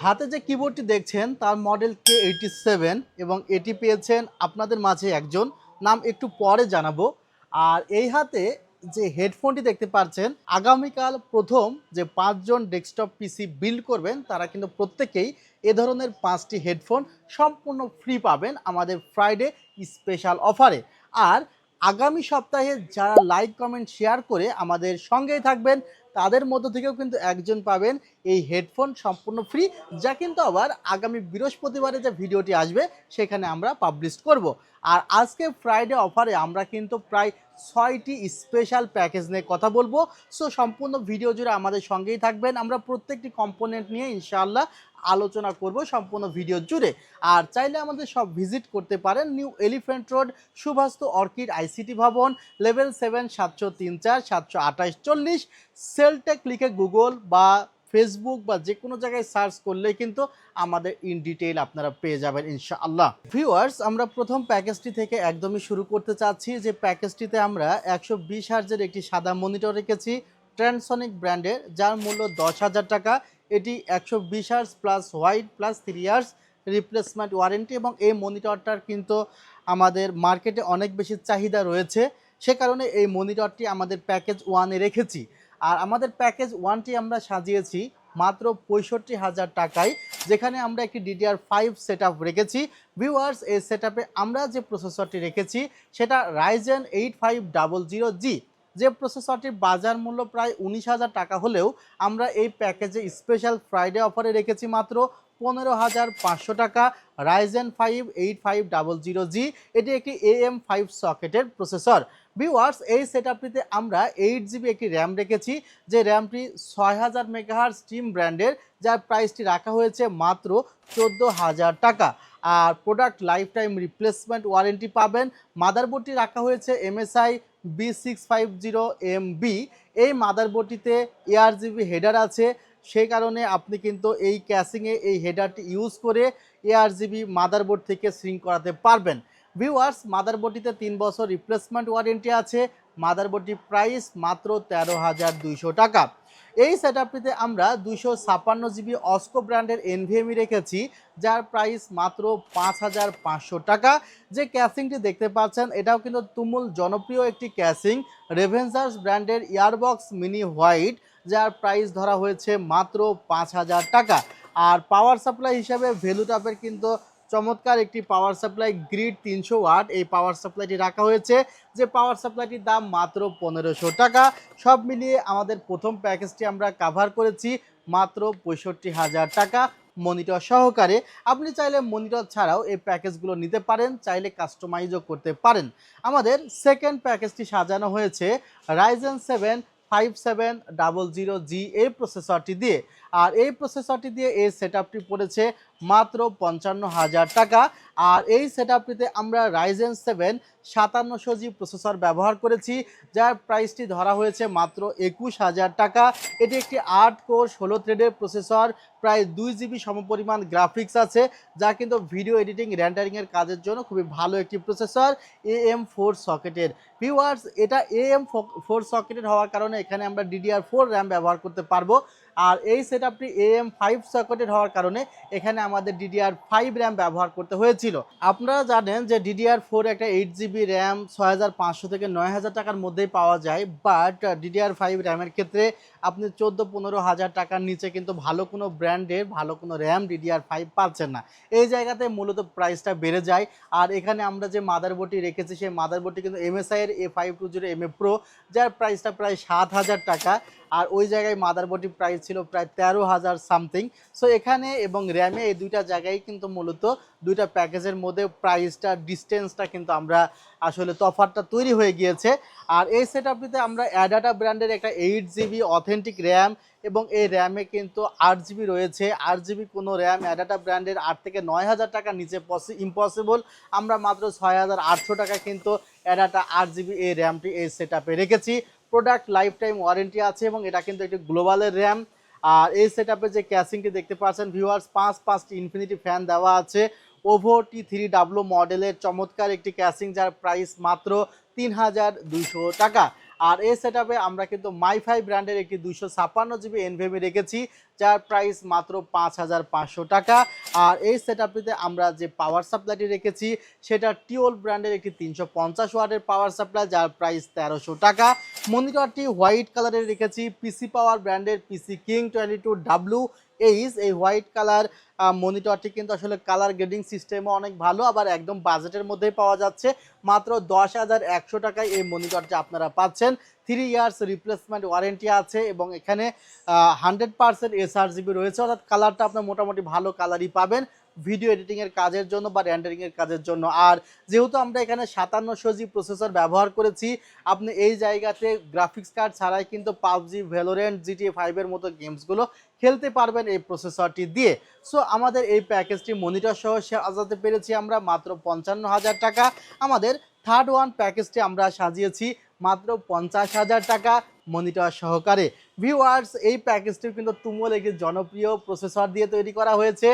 হাতে যে কিবোর্ডটি দেখছেন তার মডেল K87 এবং এটি পেয়েছেন আপনাদের মাঝে একজন, নাম একটু পরে জানাবো। আর এই হাতে যে হেডফোনটি দেখতে পাচ্ছেন, আগামীকাল প্রথম যে 5জন ডেস্কটপ পিসি বিল্ড করবেন তারা কিন্তু প্রত্যেকেই এ ধরনের 5টি হেডফোন সম্পূর্ণ ফ্রি পাবেন আমাদের ফ্রাইডে স্পেশাল অফারে। আর আগামী সপ্তাহে যারা লাইক কমেন্ট শেয়ার করে আমাদের সঙ্গেই থাকবেন তাদের মধ্য থেকেও কিন্তু একজন পাবেন এই হেডফোন সম্পূর্ণ ফ্রি, যা কিন্তু আবার আগামী বৃহস্পতিবারে যে ভিডিওটি আসবে সেখানে আমরা পাবলিশ করব। আর আজকে ফ্রাইডে অফারে আমরা কিন্তু প্রায় 6টি স্পেশাল প্যাকেজ নিয়ে কথা বলবো। সো সম্পূর্ণ ভিডিও জুড়ে আমাদের সঙ্গেই থাকবেন, আমরা প্রত্যেকটি কম্পোনেন্ট নিয়ে ইনশাআল্লাহ আলোচনা করব সম্পূর্ণ ভিডিও জুড়ে। আর চাইলে আমাদের সব ভিজিট করতে পারেন new elephant road, Suvastu orchid ICT Bhaban, level 7, 703-4, 728-40। Celltech লিখে গুগল বা ফেসবুক বা যে কোনো জায়গায় সার্চ করলেই কিন্তু আমাদের ইন ডিটেইল আপনারা পেয়ে যাবেন ইনশাআল্লাহ। ভিউয়ার্স, আমরা প্রথম প্যাকেজটি থেকে একদমই শুরু করতে চাচ্ছি। যে প্যাকেজটিতে আমরা 120 হার্জের একটি সাদা মনিটর রেখেছি ট্রান্সসনিক ব্র্যান্ডের, যার মূল্য 10,000 টাকা। এটি 120 hertz plus white plus 3 years replacement warranty, এবং এই মনিটরটার কিন্তু আমাদের মার্কেটে অনেক বেশি চাহিদা রয়েছে, সে কারণে এই মনিটরটি আমাদের প্যাকেজ 1-এ রেখেছি। আর আমাদের প্যাকেজ 1টি আমরা সাজিয়েছি মাত্র 65,000 টাকায়, যেখানে আমরা একটি DDR5 সেট রেখেছি। ভিউয়ার্স, এই সেট আমরা যে প্রসেসরটি রেখেছি সেটা Ryzen 8500G। যে প্রসেসরটির বাজার মূল্য প্রায় 19,000 টাকা হলেও আমরা এই প্যাকেজে স্পেশাল ফ্রাইডে অফারে রেখেছি মাত্র 15,500 টাকা। Ryzen 5 8500G, এটি একটি AM5 সকেটের প্রসেসর। ভিউয়ার্স, এই সেটআপটিতে আমরা 8GB একটি র্যাম রেখেছি, যে র্যামটি 6000 মেগাহার্জ স্টিম ব্র্যান্ডের, যার প্রাইসটি রাখা হয়েছে মাত্র 14,000 টাকা। আর product life time replacement warranty পাবেন। মাদারবোর্ডটি রাখা হয়েছে MSI B650MB। এই মাদারবোর্ডটিতে ARGB হেডার আছে, সেই কারণে আপনি কিন্তু এই ক্যাসিংয়ে এই হেডারটি ইউজ করে ARGB মাদারবোর্ড থেকে সিঙ্ক করাতে পারবেন। ভিউয়ার্স, মাদারবোর্ডটিতে 3 বছর রিপ্লেসমেন্ট ওয়ারেন্টি আছে। মাদারবোর্ডটির প্রাইস মাত্র 13,200 টাকা। এই সেটআপটিতে আমরা 256GB অস্কো ব্র্যান্ডের NVMe রেখেছি, যার প্রাইস মাত্র 5,500 টাকা। যে ক্যাসিংটি দেখতে পাচ্ছেন এটাও কিন্তু তুমুল জনপ্রিয় একটি ক্যাসিং, রেভেনজার্স ব্র্যান্ডের ইয়ারবক্স মিনি হোয়াইট, যার প্রাইস ধরা হয়েছে মাত্র 5,000 টাকা। আর পাওয়ার সাপ্লাই হিসাবে ভ্যালুটপের কিন্তু চমৎকার একটি পাওয়ার সাপ্লাই গ্রিড 300 ওয়াট, এই পাওয়ার সাপ্লাইটি রাখা হয়েছে, যে পাওয়ার সাপ্লাইটির দাম মাত্র 1,500 টাকা। সব মিলিয়ে আমাদের প্রথম প্যাকেজটি আমরা কাভার করেছি মাত্র 65,000 টাকা মনিটর সহকারে। আপনি চাইলে মনিটর ছাড়াও এই প্যাকেজগুলো নিতে পারেন, চাইলে কাস্টমাইজও করতে পারেন। আমাদের সেকেন্ড প্যাকেজটি সাজানো হয়েছে Ryzen 7 5700G এই প্রসেসরটি দিয়ে। আর এই প্রসেসরটি দিয়ে এই সেটআপটি পড়েছে মাত্র 55,000 টাকা। আর এই সেটআপটিতে আমরা Ryzen 7 5700G প্রসেসর ব্যবহার করেছি, যার প্রাইসটি ধরা হয়েছে মাত্র 21,000 টাকা। এটি একটি 8 কোর 16 থ্রেডের প্রসেসর, প্রায় 2GB সমপরিমাণ গ্রাফিক্স আছে, যা কিন্তু ভিডিও এডিটিং রেন্ডারিংয়ের কাজের জন্য খুবই ভালো একটি প্রসেসর AM4 সকেটের। ভিউয়ার্স, এটা AM4 সকেটের হওয়ার কারণে এখানে আমরা DDR4 র্যাম ব্যবহার করতে পারবো। আর এই সেটআপটি AM5 সকেটের হওয়ার কারণে এখানে আমাদের DDR5 র্যাম ব্যবহার করতে হয়েছিল। আপনারা জানেন যে DDR4 একটা 8GB র্যাম 6,500 থেকে 9,000 টাকার মধ্যেই পাওয়া যায়, বাট DDR5 র্যামের ক্ষেত্রে আপনি 14-15,000 টাকার নিচে কিন্তু ভালো কোনো ব্র্যান্ডের ভালো কোনো র্যাম DDR5 পাচ্ছেন না। এই জায়গাতে মূলত প্রাইসটা বেড়ে যায়। আর এখানে আমরা যে মাদারবোর্ডটি রেখেছি সেই মাদারবোর্ডটি কিন্তু MSI এর A520MA Pro, যার প্রাইসটা প্রায় 7,000 টাকা। আর ওই জায়গায় মাদারবোর্ডটির প্রাইস ছিল প্রায় 13,000 সামথিং। সো এখানে এবং র্যামে এই দুইটা জায়গায় কিন্তু মূলত দুইটা প্যাকেজের মধ্যে প্রাইসটা ডিস্টেন্সটা কিন্তু আমরা আসলে তফাৎটা তৈরি হয়ে গিয়েছে। আর এই সেটআপটিতে আমরা অ্যাডাটা ব্র্যান্ডের একটা 8GB অথেন্টিক র্যাম, এবং এই র্যামে কিন্তু 8GB রয়েছে। 8GB কোনো র্যাম অ্যাডাটা ব্র্যান্ডের 8 থেকে 9,000 টাকার নিচে ইম্পসিবল। আমরা মাত্র 6,800 টাকা কিন্তু অ্যাডাটা 8GB এই র্যামটি এই সেটআপে রেখেছি। প্রোডাক্ট লাইফ টাইম ওয়ারেন্টি আছে, এবং এটা কিন্তু একটি গ্লোবালের র্যাম। আর এই সেটআপে যে ক্যাসিংটি দেখতে পাচ্ছেন ভিউয়ার্স, 5টি ইনফিনিটি ফ্যান দেওয়া আছে। ওভো T3W মডেলের চমৎকার একটি ক্যাসিং, যার প্রাইস মাত্র 3,200 টাকা। আর এই সেটআপে আমরা কিন্তু মাইফাই ব্র্যান্ডের একটি 256 জিবি এনভিএমই রেখেছি, যার প্রাইস মাত্র 5500 টাকা। আর এই সেটআপটিতে আমরা যে পাওয়ার সাপ্লাইটি রেখেছি সেটা টিওল ব্র্যান্ডের একটি 350 ওয়াটের পাওয়ার সাপ্লাই, যার প্রাইস 1300 টাকা। মনিটরটি হোয়াইট কালারের রেখেছি, পিসি পাওয়ার ব্র্যান্ডের পিসি কিং 22W এইচ। এই হোয়াইট কালার মনিটরটি কিন্তু আসলে কালার গ্রেডিং সিস্টেমও অনেক ভালো, আবার একদম বাজেটের মধ্যেই পাওয়া যাচ্ছে। মাত্র 10,100 টাকায় এই মনিটরটি আপনারা পাচ্ছেন। 3 ইয়ার্স রিপ্লেসমেন্ট ওয়ারেন্টি আছে এবং এখানে 100% এসআরজিবি রয়েছে, অর্থাৎ কালারটা আপনার মোটামুটি ভালো কালারই পাবেন ভিডিও এডিটিংয়ের কাজের জন্য বা রেন্ডারিংয়ের কাজের জন্য। আর যেহেতু আমরা এখানে 5700G প্রসেসর ব্যবহার করেছি, আপনি এই জায়গাতে গ্রাফিক্স কার্ড ছাড়াই কিন্তু পাবজি, ভ্যালোরেন্ট, GTA 5 এর মতো গেমসগুলো খেলতে পারবেন এই প্রসেসরটি দিয়ে। সো আমাদের এই প্যাকেজটি মনিটর সহ সাজাতে পেরেছি আমরা মাত্র 55,000 টাকা। আমাদের থার্ড ওয়ান প্যাকেজটি আমরা সাজিয়েছি মাত্র 50,000 টাকা মনিটর সহকারে। ভিউয়ার্স, এই প্যাকেজটি কিন্তু তুমুল একটি জনপ্রিয় প্রসেসর দিয়ে তৈরি করা হয়েছে,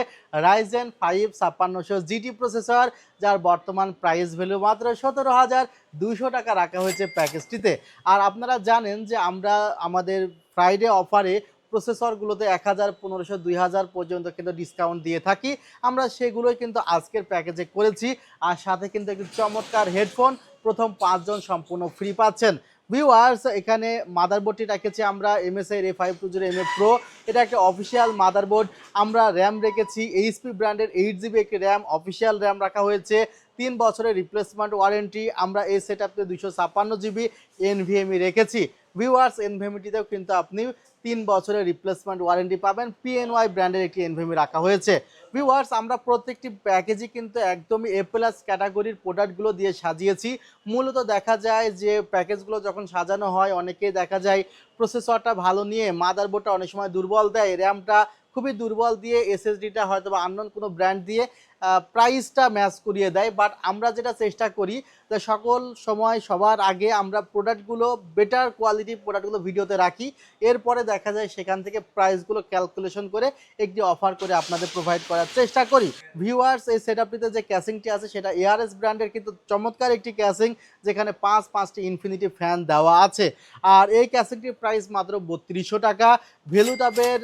রাইজেন 5 5600 GT প্রসেসর, যার বর্তমান প্রাইস ভ্যালু মাত্র 17,200 টাকা রাখা হয়েছে প্যাকেজটিতে। আর আপনারা জানেন যে আমরা আমাদের ফ্রাইডে অফারে প্রসেসরগুলোতে 1000, 1500, 2000 পর্যন্ত কিন্তু ডিসকাউন্ট দিয়ে থাকি। আমরা সেগুলোই কিন্তু আজকের প্যাকেজে করেছি। আর সাথে কিন্তু একটি চমৎকার হেডফোন প্রথম 5 জন সম্পূর্ণ ফ্রি পাচ্ছেন। ভিউয়ার্স, এখানে মাদারবোর্ডটি রেখেছি আমরা MSI A520MA Pro। এটা একটা অফিসিয়াল মাদারবোর্ড। আমরা র্যাম রেখেছি এইচপি ব্র্যান্ডের 8GB একটি র্যাম, অফিসিয়াল র্যাম রাখা হয়েছে। 3 বছরের রিপ্লেসমেন্ট ওয়ারেন্টি। আমরা এই সেটআপে 256GB NVMe রেখেছি। ভিউয়ার্স, NVMeটিতেও কিন্তু আপনি 3 বছরের রিপ্লেসমেন্ট ওয়ারেন্টি পাবেন। PNY ব্র্যান্ডের একটি NVMe রাখা হয়েছে। ভিউয়ার্স, আমরা প্রত্যেকটি প্যাকেজই কিন্তু একদমই A+ ক্যাটাগরির প্রোডাক্টগুলো দিয়ে সাজিয়েছি। মূলত দেখা যায় যে প্যাকেজগুলো যখন সাজানো হয় অনেকেই দেখা যায় প্রসেসরটা ভালো নিয়ে মাদারবোর্ডটা অনেক সময় দুর্বল দেয়, র্যামটা খুবই দুর্বল দিয়ে, SSDটা হয়তো বা আননোন কোনো ব্র্যান্ড দিয়ে প্রাইসটা ম্যাচ করিয়ে দেয়। বাট আমরা যেটা চেষ্টা করি যে সকল সময় সবার আগে আমরা প্রোডাক্টগুলো বেটার কোয়ালিটির প্রোডাক্টগুলো ভিডিওতে রাখি, এরপরে দেখা যায় সেখান থেকে প্রাইসগুলো ক্যালকুলেশন করে একটি অফার করে আপনাদের প্রোভাইড করার চেষ্টা করি। ভিউয়ার্স, এই সেটআপটিতে যে ক্যাসিংটি আছে সেটা ARS ব্র্যান্ডের কিন্তু চমৎকার একটি ক্যাসিং, যেখানে 5টি ইনফিনিটি ফ্যান দেওয়া আছে। আর এই ক্যাসিংটির প্রাইস মাত্র 3200 টাকা। ভ্যালুটাবের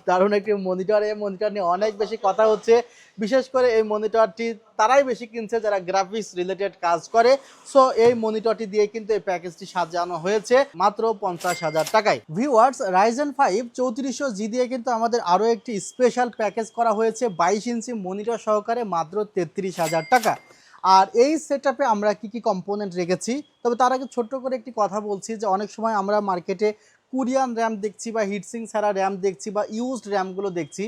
দারুণ একটি মনিটর। এই মনিটর নিয়ে অনেক বেশি কথা হচ্ছে, বিশেষ করে এই মনিটরটি তারাই বেশি কিনছে যারা গ্রাফিক্স রিলেটেড কাজ করে। সো এই মনিটরটি দিয়ে কিন্তু এই প্যাকেজটি সাজানো হয়েছে মাত্র 50,000 টাকায়। ভিউয়ার্স, রাইজেন 5 3400G দিয়ে কিন্তু আমাদের আরও একটি স্পেশাল প্যাকেজ করা হয়েছে 22 ইঞ্চি মনিটর সহকারে মাত্র 33,000 টাকা। আর এই সেটআপে আমরা কি কম্পোনেন্ট রেখেছি, তবে তার আগে ছোট্ট করে একটি কথা বলছি যে অনেক সময় আমরা মার্কেটে কোরিয়ান র্যাম দেখছি বা হিটসিং ছাড়া র্যাম দেখছি বা ইউজড র্যামগুলো দেখছি।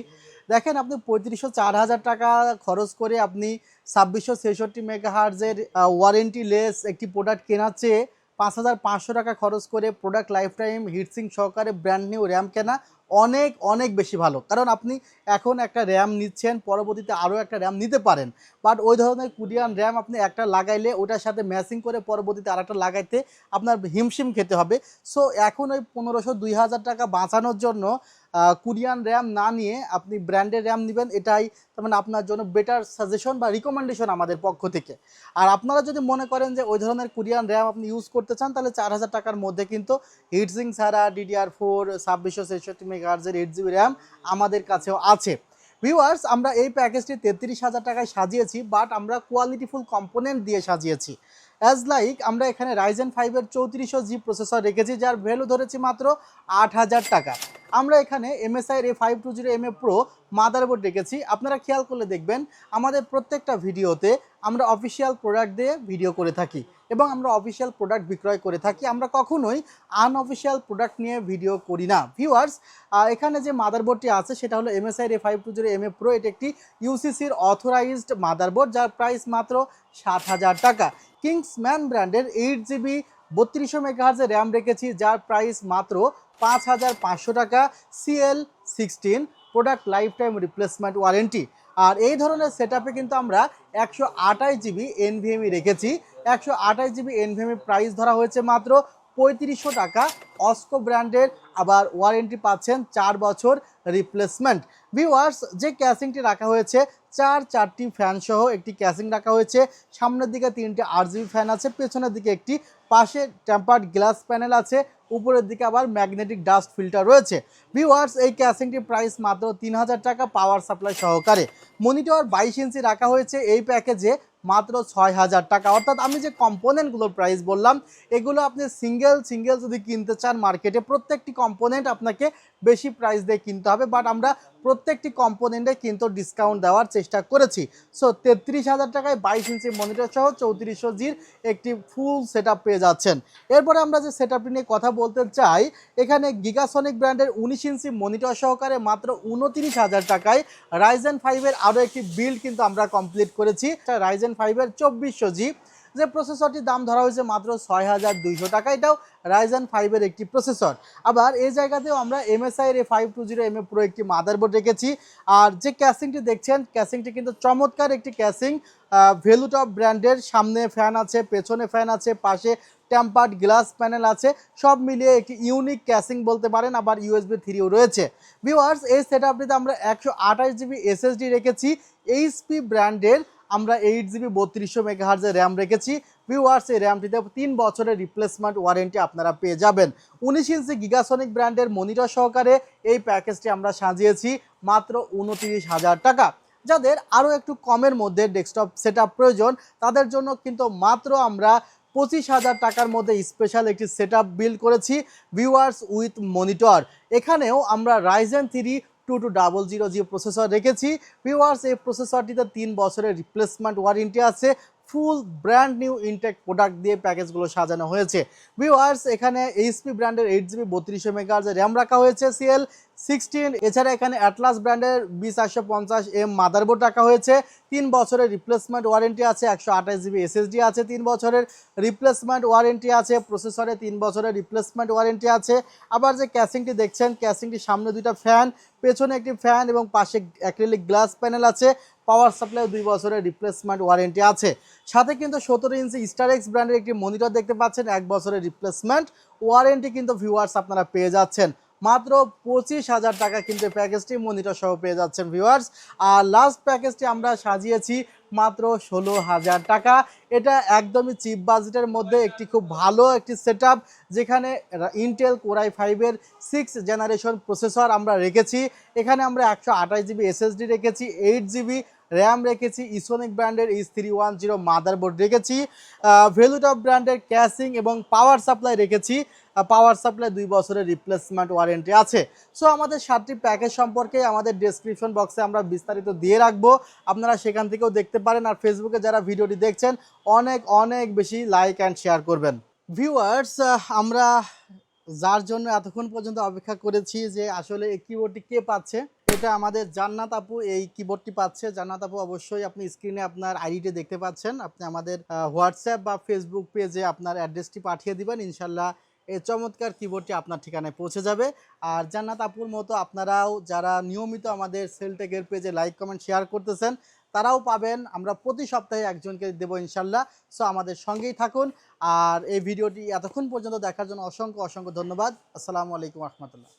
দেখেন, আপনি 3500-4000 টাকা খরচ করে আপনি 2666 মেগাহার্জের ওয়ারেন্টি লেস একটি প্রোডাক্ট কেনার চেয়ে 5500 টাকা খরচ করে প্রোডাক্ট লাইফ টাইম হিটসিং সহকারে ব্র্যান্ড নিউ র্যাম কেনা অনেক অনেক বেশি ভালো। কারণ আপনি এখন একটা র্যাম নিচ্ছেন, পরবর্তীতে আরও একটা র্যাম নিতে পারেন। বাট ওই ধরনের কোরিয়ান র্যাম আপনি একটা লাগাইলে ওটার সাথে ম্যাচিং করে পরবর্তীতে আরেকটা লাগাইতে আপনার হিমশিম খেতে হবে। সো এখন ওই 1500-2000 টাকা বাঁচানোর জন্য কোরিয়ান র্যাম না নিয়ে আপনি ব্র্যান্ডের র্যাম নেবেন, এটাই তার মানে আপনার জন্য বেটার সাজেশন বা রিকমেন্ডেশন আমাদের পক্ষ থেকে। আর আপনারা যদি মনে করেন যে ওই ধরনের কোরিয়ান র্যাম আপনি ইউজ করতে চান, তাহলে 4000 টাকার মধ্যে কিন্তু হিটসিং ছাড়া DDR4 2666 মেগাহার্জের 8GB র্যাম আমাদের কাছেও আছে। ভিউয়ার্স, আমরা এই প্যাকেজটি 33,000 টাকায় সাজিয়েছি, বাট আমরা কোয়ালিটিফুল কম্পোনেন্ট দিয়ে সাজিয়েছি। অ্যাজ লাইক আমরা এখানে রাইজেন 5-এর 3400G প্রসেসর রেখেছি, যার ভ্যালু ধরেছি মাত্র 8,000 টাকা। আমরা এখানে MSI A520MA Pro মাদারবোর্ড রেখেছি। আপনারা খেয়াল করলে দেখবেন আমাদের প্রত্যেকটা ভিডিওতে আমরা অফিসিয়াল প্রোডাক্ট দিয়ে ভিডিও করে থাকি এবং আমরা অফিসিয়াল প্রোডাক্ট বিক্রয় করে থাকি। আমরা কখনোই আনঅফিসিয়াল প্রোডাক্ট নিয়ে ভিডিও করি না। ভিউয়ার্স, এখানে যে মাদারবোর্ডটি আছে সেটা হলো MSI A520MA Pro। এটি একটি UCCর অথরাইজড মাদারবোর্ড, যার প্রাইস মাত্র 7,000 টাকা। কিংসম্যান ব্র্যান্ডের 8GB 3200 মেগাহার্জের র্যাম রেখেছি, যার প্রাইস মাত্র 5,500 টাকা। CL16 product life time replacement warranty. আর এই ধরনের সেটআপে কিন্তু আমরা 128GB NVMe রেখেছি। 128GB NVMe প্রাইস ধরা হয়েছে মাত্র 3500 টাকা। অস্কো ব্র্যান্ডের, আবার ওয়ারেন্টি পাচ্ছেন 4 বছর রিপ্লেসমেন্ট। ভিউয়ার্স, যে ক্যাসিংটি রাখা হয়েছে 4টি ফ্যান সহ একটি ক্যাসিং রাখা হয়েছে। সামনের দিকে 3টে RGB ফ্যান আছে, পেছনের দিকে একটি পাশে টেম্পার্ড গ্লাস প্যানেল আছে, উপরের দিকে আবার ম্যাগনেটিক ডাস্ট ফিল্টার রয়েছে। ভিউয়ার্স, এই ক্যাসিংটির প্রাইস মাত্র 3000 টাকা পাওয়ার সাপ্লাই সহকারে। মনিটর 22 ইঞ্চি রাখা হয়েছে এই প্যাকেজে মাত্র 6000 টাকা। অর্থাৎ আমি যে কম্পোনেন্টগুলোর প্রাইস বললাম, এগুলো আপনি সিঙ্গেল যদি কিনতে চান মার্কেটে, প্রত্যেকটি কম্পোনেন্ট আপনাকে বেশি প্রাইস দিয়ে কিনতে হবে, বাট আমরা প্রত্যেকটি কম্পোনেন্টে কিন্তু ডিসকাউন্ট দেওয়ার চেষ্টা করেছি। সো 33,000 টাকায় 22 ইঞ্চি মনিটর সহ 3400 জির একটি ফুল সেট পেয়ে যাচ্ছেন। এরপরে আমরা যে সেট নিয়ে কথা বলতে চাই, এখানে গিগাসনিক ব্র্যান্ডের 19 ইঞ্চি মনিটর সহকারে মাত্র 29,000 টাকায় রাইজেন 5-এর আরও একটি বিল্ড কিন্তু আমরা কমপ্লিট করেছি। রাইজেন 5-এর 2400 জি যে প্রসেসরটির দাম ধরা হয়েছে মাত্র 6200 টাকা। এটাও রাইজেন 5-এর একটি প্রসেসর। আবার এই জায়গাতেও আমরা MSI এর A520MA Pro একটি মাদারবোর্ড রেখেছি। আর যে ক্যাসিংটি দেখছেন, ক্যাসিংটি কিন্তু চমৎকার একটি ক্যাসিং, ভেলুটপ ব্র্যান্ডের। সামনে ফ্যান আছে, পেছনে ফ্যান আছে, পাশে টেম্পার্ড গ্লাস প্যানেল আছে, সব মিলিয়ে একটি ইউনিক ক্যাসিং বলতে পারেন। আবার USB 3ও রয়েছে। ভিউয়ার্স, এই সেটআপটিতে আমরা 128 জিবি SSD রেখেছি। HP ব্র্যান্ডের আমরা 8 জিবি 3200 মেগাহার্জের র্যাম রেখেছি। ভিউয়ার্স, এই র্যামটিতে 3 বছরের রিপ্লেসমেন্ট ওয়ারেন্টি আপনারা পেয়ে যাবেন। 19 ইঞ্চি গিগাসনিক ব্র্যান্ডের মনিটর সহকারে এই প্যাকেজটি আমরা সাজিয়েছি মাত্র 29,000 টাকা। যাদের আরও একটু কমের মধ্যে ডেস্কটপ সেটআপ প্রয়োজন, তাদের জন্য কিন্তু মাত্র আমরা 25,000 টাকার মধ্যে স্পেশাল একটি সেটআপ বিল্ড করেছি, ভিউয়ার্স উইথ মনিটর। এখানেও আমরা রাইজেন 3 2200G প্রসেসর রেখেছি। ভিউয়ার্স, এই প্রসেসরটিতে 3 বছরের রিপ্লেসমেন্ট ওয়ারেন্টি আছে। Full brand new intact product দিয়ে প্যাকেজগুলো সাজানো হয়েছে। ভিউয়ার্স, এখানে HP ব্র্যান্ডের 8 জিবি 3200 মেগাহার্জের র্যাম রাখা হয়েছে CL16। এছাড়া এখানে অ্যাটলাস ব্র্যান্ডের 20450M মাদারবোর্ড রাখা হয়েছে। 3 বছরের রিপ্লেসমেন্ট ওয়ারেন্টি আছে। 128 জিবি SSD আছে, 3 বছরের রিপ্লেসমেন্ট ওয়ারেন্টি আছে। প্রসেসরে 3 বছরের রিপ্লেসমেন্ট ওয়ারেন্টি আছে। আবার যে ক্যাসিংটি দেখছেন, ক্যাসিংটির সামনে দুইটা ফ্যান, পেছনে একটি ফ্যান এবং পাশে অ্যাক্রিলিক গ্লাস প্যানেল আছে। পাওয়ার সাপ্লাই 2 বছরের রিপ্লেসমেন্ট ওয়ারেন্টি আছে। সাথে কিন্তু 17 ইঞ্চি স্টারএক্স ব্র্যান্ডের একটি মনিটর দেখতে পাচ্ছেন, 1 বছরের রিপ্লেসমেন্ট ওয়ারেন্টি কিন্তু ভিউয়ার্স আপনারা পেয়ে যাচ্ছেন। মাত্র 25,000 টাকা কিন্তু প্যাকেজটি মনিটর সহ পেয়ে যাচ্ছেন ভিউয়ার্স। আর লাস্ট প্যাকেজটি আমরা সাজিয়েছি মাত্র 16,000 টাকা। এটা একদমই চিপ বাজেটের মধ্যে একটি খুব ভালো একটি সেটআপ, যেখানে Intel Core i5-এর 6th generation processor আমরা রেখেছি। এখানে আমরা 128 জিবি SSD রেখেছি, 8 জিবি র্যাম রেখেছি, ইসোনিক ব্র্যান্ডের H310 মাদারবোর্ড রেখেছি, ভেলুটপ ব্র্যান্ডের ক্যাসিং এবং পাওয়ার সাপ্লাই রেখেছি। পাওয়ার সাপ্লাই 2 বছরের রিপ্লেসমেন্ট ওয়ারেন্টি আছে। সো আমাদের 7টি প্যাকেজ সম্পর্কে আমাদের ডেসক্রিপশন বক্সে আমরা বিস্তারিত দিয়ে রাখবো, আপনারা সেখান থেকেও দেখতে পারেন। আর ফেসবুকে যারা ভিডিওটি দেখছেন, অনেক বেশি লাইক অ্যান্ড শেয়ার করবেন। ভিউয়ার্স, আমরা যার জন্য এতক্ষণ পর্যন্ত অপেক্ষা করেছি যে আসলে এই কিবোর্ডটি কে পাচ্ছে, এটা আমাদের জান্নাত আপু এই কিবোর্ডটি পাচ্ছে। জান্নাত আপু, অবশ্যই আপনি স্ক্রিনে আপনার আইডিটি দেখতে পাচ্ছেন। আপনি আমাদের হোয়াটসঅ্যাপ বা ফেসবুক পেজে আপনার অ্যাড্রেসটি পাঠিয়ে দিবেন, ইনশাল্লাহ এই চমৎকার কিবোর্ডটি আপনার ঠিকানায় পৌঁছে যাবে। আর জান্নাত আপুর মতো আপনারাও যারা নিয়মিত আমাদের সেলটেকের পেজে লাইক কমেন্ট শেয়ার করতেছেন, তারাও পাবেন। আমরা প্রতি সপ্তাহে একজনকে দেবো ইনশাল্লাহ। সো আমাদের সঙ্গেই থাকুন। আর এই ভিডিওটি এতক্ষণ পর্যন্ত দেখার জন্য অসংখ্য ধন্যবাদ। আসসালামু আলাইকুম রহমতুল্লাহ।